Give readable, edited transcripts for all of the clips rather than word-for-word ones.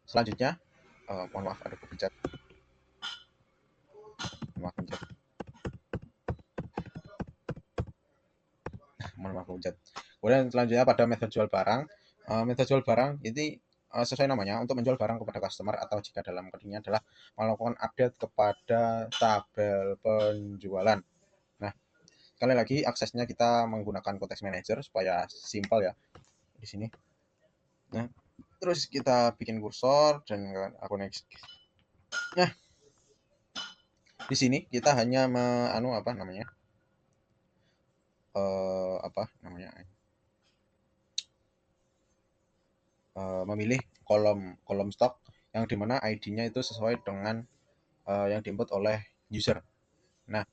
Selanjutnya, mohon maaf ada kepencet, maaf pencet, mohon maaf pencet. Kemudian selanjutnya pada metode jual barang. Metode jual barang ini sesuai namanya untuk menjual barang kepada customer atau jika dalam kodenya adalah melakukan update kepada tabel penjualan. Nah, sekali lagi aksesnya kita menggunakan Context Manager supaya simpel ya di sini. Nah, terus kita bikin kursor dan aku next. Nah, di sini kita hanya apa namanya? Apa namanya? Memilih kolom kolom stok yang dimana ID-nya itu sesuai dengan yang diinput oleh user. Nah,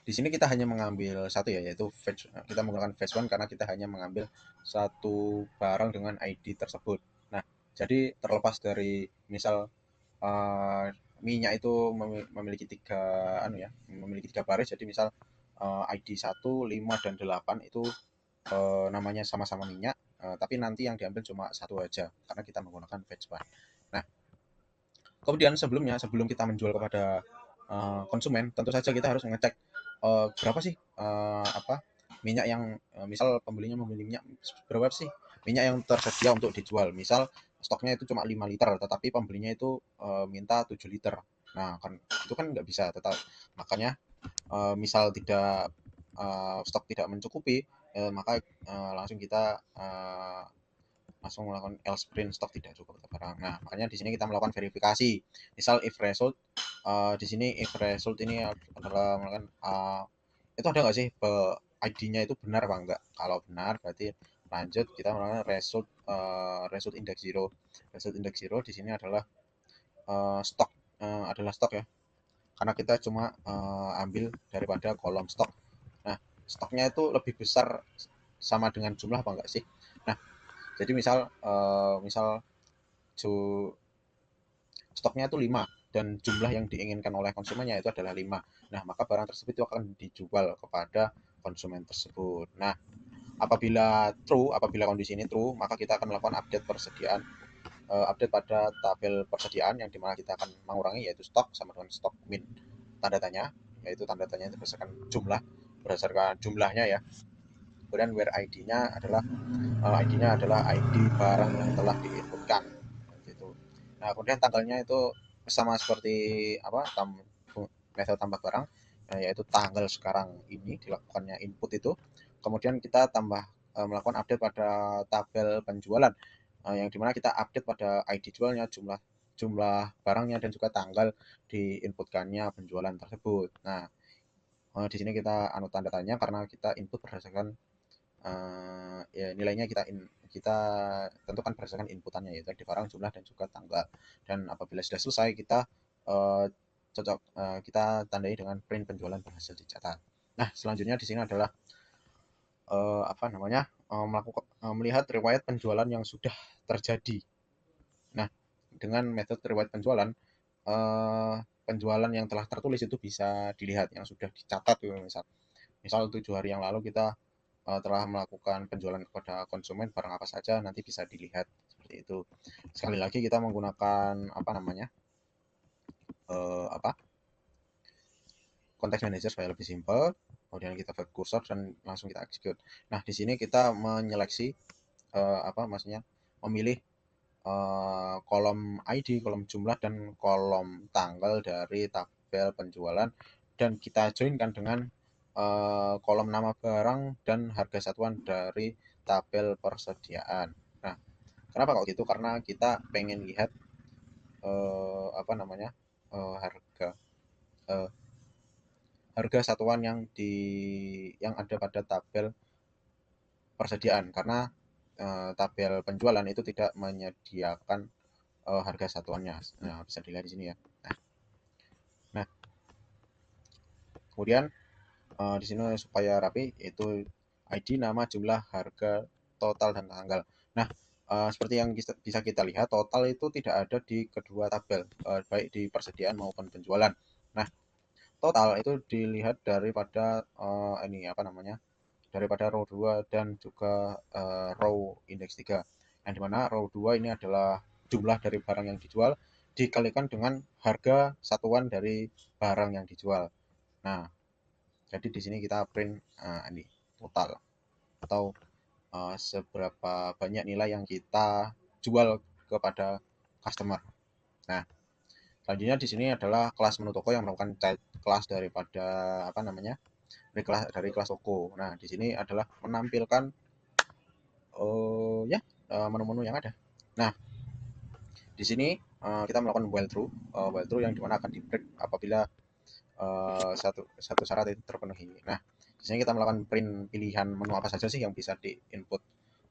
di sini kita hanya mengambil satu ya, yaitu fetch. Kita menggunakan fetch one karena kita hanya mengambil satu barang dengan ID tersebut. Nah, jadi terlepas dari misal minyak itu memiliki memiliki tiga baris. Jadi misal ID 1, 5, dan 8 itu namanya sama-sama minyak, tapi nanti yang diambil cuma satu aja karena kita menggunakan fetch one. Nah, kemudian sebelum kita menjual kepada konsumen, tentu saja kita harus mengecek berapa sih minyak yang misal pembelinya membeli minyak berapa sih minyak yang tersedia untuk dijual. Misal stoknya itu cuma 5 liter, tetapi pembelinya itu minta 7 liter. Nah, kan itu kan nggak bisa, tetap makanya misal tidak stok tidak mencukupi, maka langsung kita langsung melakukan else print stok tidak cukup atau barang. Nah, makanya di sini kita melakukan verifikasi. Misal if result, di sini if result ini adalah melakukan itu ada nggak sih ID-nya itu benar apa enggak? Kalau benar berarti lanjut kita melakukan result result index zero. Result index zero di sini adalah stok stok ya. Karena kita cuma ambil daripada kolom stok. Nah, stoknya itu lebih besar sama dengan jumlah apa enggak sih? Nah, jadi misal stoknya itu 5 dan jumlah yang diinginkan oleh konsumennya itu adalah 5. Nah, maka barang tersebut itu akan dijual kepada konsumen tersebut. Nah, apabila kondisi ini true, maka kita akan melakukan update pada tabel persediaan yang dimana kita akan mengurangi yaitu stok sama dengan stok min tanda tanya, yaitu tanda tanya itu berdasarkan jumlahnya ya. Kemudian where ID-nya adalah ID barang yang telah diinputkan gitu. Nah, kemudian tanggalnya itu sama seperti metode tambah barang, yaitu tanggal sekarang ini dilakukannya input itu. Kemudian kita melakukan update pada tabel penjualan, yang dimana kita update pada ID jualnya, jumlah jumlah barangnya, dan juga tanggal diinputkannya penjualan tersebut. Nah, di sini kita tanda tanya karena kita input berdasarkan ya nilainya kita tentukan berdasarkan inputannya, yaitu di barang, jumlah, dan juga tanggal. Dan apabila sudah selesai kita kita tandai dengan print penjualan berhasil dicatat. Nah, selanjutnya di sini adalah melihat riwayat penjualan yang sudah terjadi. Nah, dengan metode riwayat penjualan, penjualan yang telah tertulis itu bisa dilihat, yang sudah dicatat gitu. Misal 7 hari yang lalu kita telah melakukan penjualan kepada konsumen barang apa saja, nanti bisa dilihat seperti itu. Sekali lagi kita menggunakan context manager supaya lebih simpel. Kemudian kita back cursor dan langsung kita execute. Nah, di sini kita menyeleksi memilih kolom ID, kolom jumlah, dan kolom tanggal dari tabel penjualan, dan kita joinkan dengan kolom nama barang dan harga satuan dari tabel persediaan. Nah, kenapa kok gitu? Karena kita pengen lihat harga eh, harga satuan yang ada pada tabel persediaan, karena tabel penjualan itu tidak menyediakan harga satuannya. Nah, bisa dilihat di sini ya. Nah, kemudian di sini supaya rapi itu ID, nama, jumlah, harga, total, dan tanggal. Nah, seperti yang bisa kita lihat, total itu tidak ada di kedua tabel, baik di persediaan maupun penjualan. Nah, total itu dilihat daripada daripada row 2 dan juga row indeks 3. yang dimana row 2 ini adalah jumlah dari barang yang dijual dikalikan dengan harga satuan dari barang yang dijual. Nah, jadi di sini kita print ini total atau seberapa banyak nilai yang kita jual kepada customer. Nah, selanjutnya di sini adalah kelas menu toko yang merupakan child class daripada apa namanya dari kelas toko. Nah, di sini adalah menampilkan ya menu-menu yang ada. Nah, di sini kita melakukan while true yang dimana akan di break apabila satu syarat itu terpenuhi. Nah, di sini kita melakukan print pilihan menu apa saja sih yang bisa di input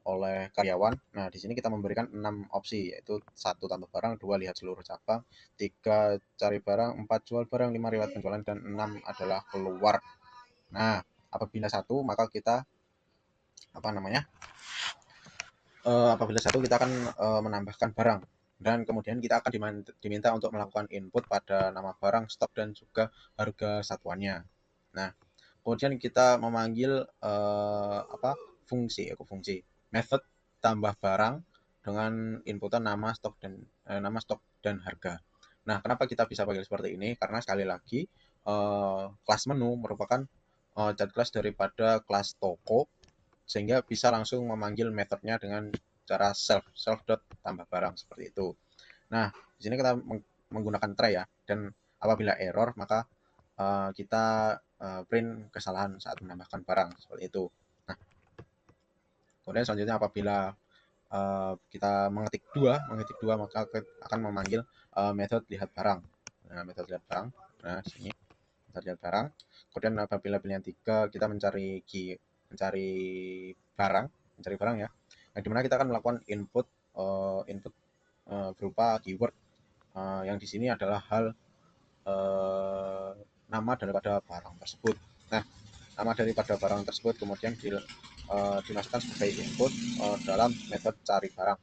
oleh karyawan. Nah, di sini kita memberikan 6 opsi, yaitu 1 tambah barang, 2 lihat seluruh cabang, 3 cari barang, 4 jual barang, 5 riwayat penjualan, dan 6 adalah keluar. Nah, apabila satu maka kita apa namanya? Apabila satu kita akan menambahkan barang dan kemudian kita akan diminta untuk melakukan input pada nama barang, stok dan juga harga satuannya. Nah, kemudian kita memanggil fungsi method tambah barang dengan inputan nama stok dan harga. Nah, kenapa kita bisa panggil seperti ini? Karena sekali lagi kelas menu merupakan cat kelas daripada kelas toko, sehingga bisa langsung memanggil metodenya dengan cara self dot tambah barang seperti itu. Nah, di sini kita menggunakan try ya, dan apabila error maka kita print kesalahan saat menambahkan barang seperti itu. Nah, kemudian selanjutnya apabila kita mengetik dua maka akan memanggil metode lihat barang. Nah, metode lihat barang. Nah, di sini metode lihat barang. Kemudian apabila pilihan 3 kita mencari barang ya. Nah, dimana kita akan melakukan input berupa keyword yang di sini adalah hal nama daripada barang tersebut. Nah, nama daripada barang tersebut kemudian dimasukkan sebagai input dalam metode cari barang.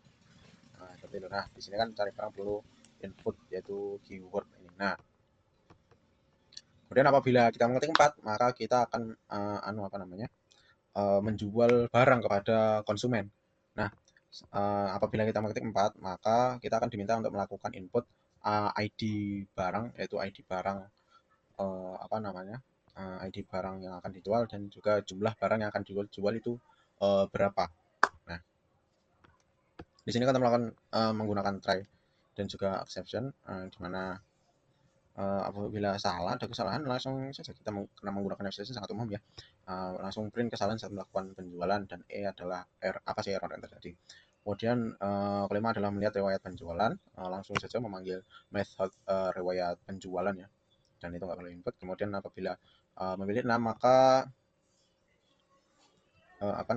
Nah, seperti itu. Nah, di sini kan cari barang perlu input yaitu keyword ini. Nah, kemudian apabila kita mengetik 4, maka kita akan menjual barang kepada konsumen. Nah, apabila kita mengetik 4, maka kita akan diminta untuk melakukan input ID barang, yaitu ID barang ID barang yang akan dijual dan juga jumlah barang yang akan dijual itu berapa. Nah, di sini kita melakukan menggunakan try dan juga exception, di mana apabila salah ada kesalahan langsung saja kita karena menggunakan exception sangat umum ya, langsung print kesalahan saat melakukan penjualan, dan adalah error yang terjadi. Kemudian kelima adalah melihat riwayat penjualan, langsung saja memanggil method riwayat penjualan ya, dan itu nggak perlu input. Kemudian apabila memilih 6 maka akan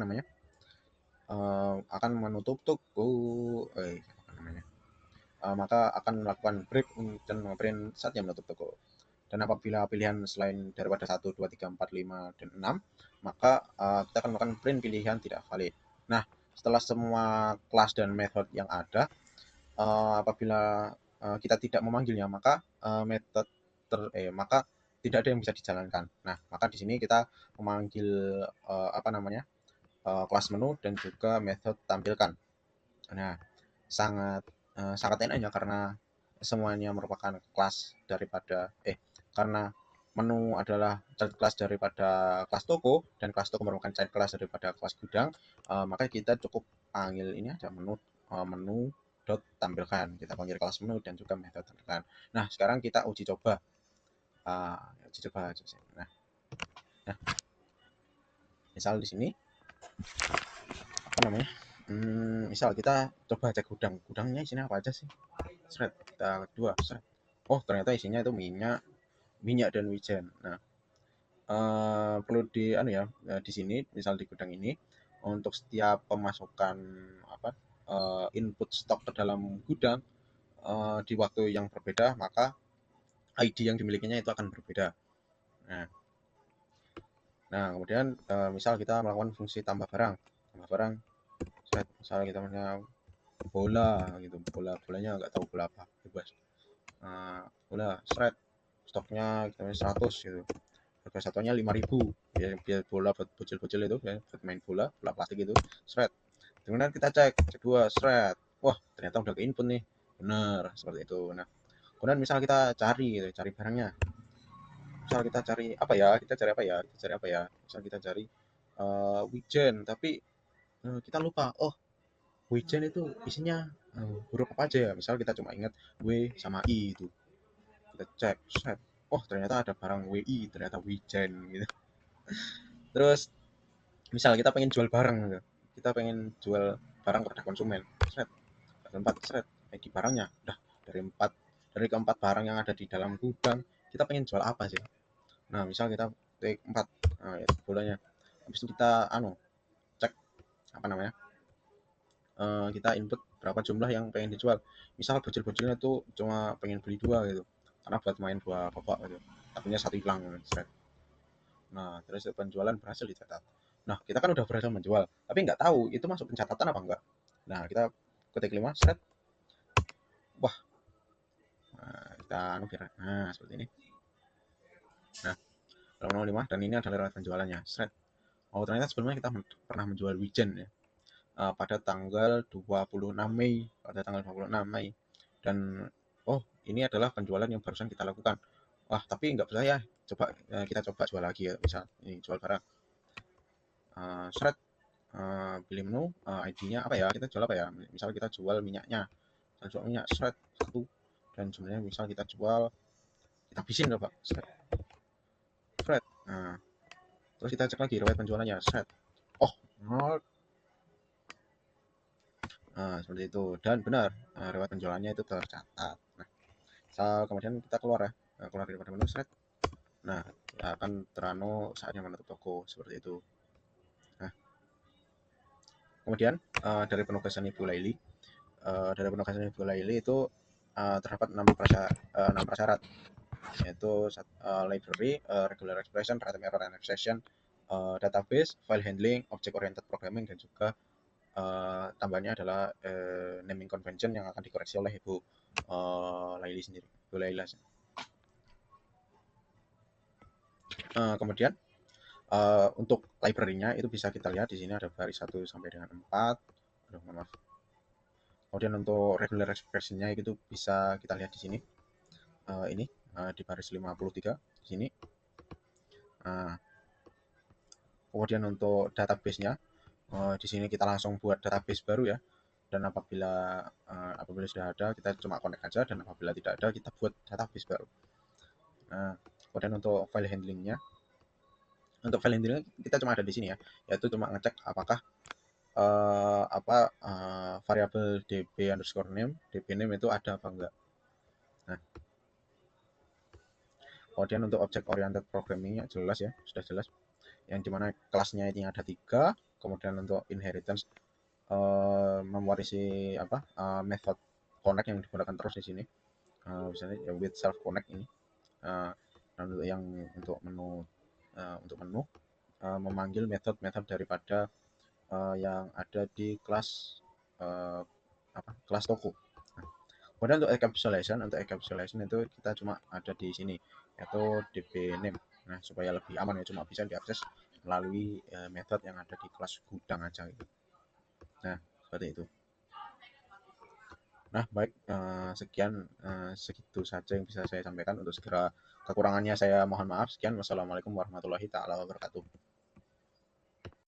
menutup toko maka akan melakukan break dan memprint saatnya menutup toko. Dan apabila pilihan selain daripada 1, 2, 3, 4, 5, dan 6 maka kita akan melakukan print pilihan tidak valid. Nah, setelah semua kelas dan method yang ada, apabila kita tidak memanggilnya maka maka tidak ada yang bisa dijalankan. Nah, maka di sini kita memanggil kelas menu dan juga method tampilkan. Nah, sangat enaknya karena semuanya merupakan kelas daripada karena menu adalah child class daripada kelas toko dan kelas toko merupakan child class daripada kelas gudang, maka kita cukup panggil ini aja menu dot tampilkan. Kita panggil kelas menu dan juga method tampilkan. Nah, sekarang kita uji coba. Nah, misal di sini misal kita coba cek gudangnya isinya apa aja sih. Kita kedua oh ternyata isinya itu minyak dan wijen. Nah, perlu di sini misal di gudang ini untuk setiap pemasukan input stok ke dalam gudang di waktu yang berbeda, maka ID yang dimilikinya itu akan berbeda. Nah kemudian misal kita melakukan fungsi tambah barang, misal kita punya bola gitu, bolanya nggak tahu bola apa, bebas. Bola stoknya kita 100 gitu, harga satunya 5.000 biar bola buat bocil-bocil itu ya, buat main bola plastik itu. Kemudian kita cek dua, thread. Wah, ternyata udah ke input nih. Bener, seperti itu. Nah, kemudian misal kita cari gitu, cari barangnya. Misal kita cari apa ya? Kita cari apa ya? Kita cari apa ya? Misal kita cari Wijen, tapi kita lupa. Oh, Wijen itu isinya huruf apa aja ya? Misal kita cuma ingat W sama I itu. Kita cek, set. Oh, ternyata ada barang WI, ternyata Wijen gitu. Terus misal kita pengen jual barang gitu. Kita pengen jual barang kepada konsumen. Set. Tempat set ID barangnya. Udah dari keempat barang yang ada di dalam gudang, kita pengen jual apa sih? Nah, misal kita take 4. Nah, ya bolanya. Habis itu kita cek apa namanya? Kita input berapa jumlah yang pengen dijual. Misal bocil-bocilnya tuh cuma pengen beli 2 gitu. Karena buat main 2 kotak gitu. Tapi satu hilang. Nah, terus penjualan berhasil dicatat. Nah, kita kan udah berhasil menjual, tapi nggak tahu itu masuk pencatatan apa enggak. Nah, kita ketik 5, set. Wah, nah, kita biar. Nah, seperti ini. Nah, 005 dan ini adalah lewat penjualannya. Set. Oh, ternyata sebelumnya kita pernah menjual Wijen ya. Pada tanggal 26 Mei, dan oh, ini adalah penjualan yang barusan kita lakukan. Wah, tapi nggak percaya, coba kita coba jual lagi ya. Misal ini jual barang, seret, pilih menu, ID-nya apa ya, kita jual apa ya, misal kita jual minyaknya, kita jual minyak, seret, satu, dan sebenarnya misal kita jual, kita habisin coba, seret, nah, terus kita cek lagi riwayat penjualannya, seret, oh, nol. Nah, seperti itu. Dan benar, riwayat penjualannya itu tercatat. Nah, kemudian kita keluar ya, keluar daripada menu thread. Nah, akan terano saatnya menutup toko seperti itu. Nah, kemudian dari penugasan Ibu Laili, itu terdapat 6 prasyarat, yaitu library, regular expression, random error and exception, database, file handling, object oriented programming, dan juga tambahannya adalah naming convention yang akan dikoreksi oleh Ibu Laili sendiri, Ibu Laila. Kemudian untuk library-nya itu bisa kita lihat di sini ada baris 1 sampai dengan 4. Aduh, maaf. Kemudian untuk regular expression-nya itu bisa kita lihat di sini. Ini di baris 53 di sini. Kemudian untuk database-nya di sini kita langsung buat database baru ya. Dan apabila sudah ada kita cuma connect aja, dan apabila tidak ada kita buat database baru. Nah, kemudian untuk file handling-nya, kita cuma ada di sini ya, yaitu cuma ngecek apakah variabel db name itu ada apa enggak. Nah, kemudian untuk object oriented programming-nya jelas ya, sudah jelas, yang dimana kelasnya ini ada 3. Kemudian untuk inheritance mewarisi method connect yang digunakan terus di sini, misalnya ya, with self connect ini. Dan untuk menu memanggil metode daripada yang ada di kelas kelas toko. Kemudian untuk encapsulation itu kita cuma ada di sini, yaitu db name. Nah, supaya lebih aman ya, cuma bisa diakses melalui metode yang ada di kelas gudang aja gitu. Nah, seperti itu. Nah, baik, segitu saja yang bisa saya sampaikan. Untuk segera kekurangannya saya mohon maaf. Sekian, wassalamualaikum warahmatullahi taala wabarakatuh.